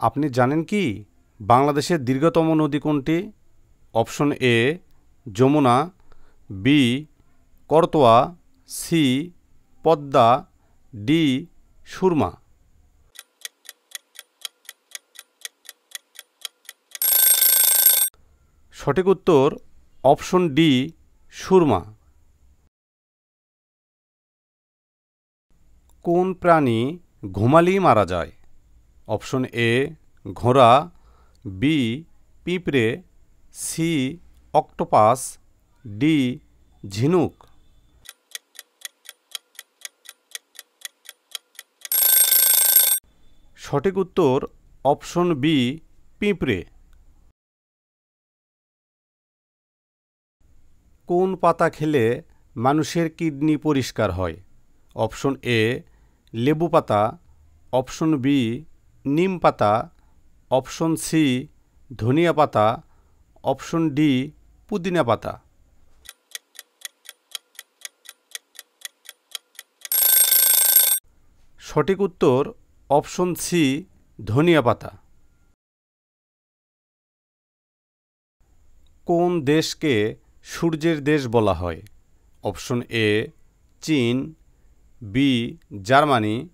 আপনি জানেন কি বাংলাদেশের দীর্ঘতম নদী কোনটি? Option A Jamuna, B Karatoya, C Padma, D Surma. সঠিক উত্তর অপশন ডি সুরমা। কোন প্রাণী ঘুমালেই মারা যায়? অপশন এ ঘোড়া, বি পিঁপড়ে, সি অক্টোপাস, ডি ঝিনুক। সঠিক উত্তর অপশন বি পিঁপড়ে। কোন পাতা খেলে মানুষের কিডনি পরিষ্কার হয়? অপশন এ লেবু পাতা, অপশন বি নিম পাতা, অপশন সি ধনিয়া পাতা, অপশন ডি পুদিনা পাতা। সঠিক উত্তর অপশন সি ধনিয়া পাতা। কোন দেশকে সূর্যের দেশ বলা হয়? অপশন এ চীন, B Germany,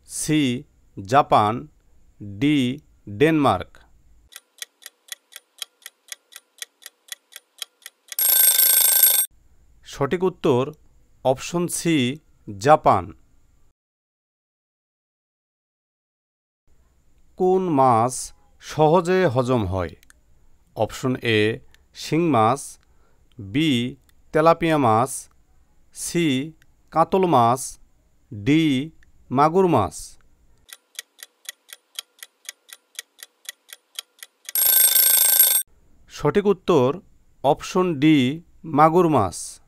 C Japan, D Denmark. সঠিক উত্তর অপশন সি জাপান। কোন মাছ সহজে হজম হয়? অপশন এ শিং মাছ, বি তেলাপিয়া মাছ, সি কাতল মাছ, ডি মাগুর মাছ। সঠিক উত্তর অপশন ডি মাগুর মাছ।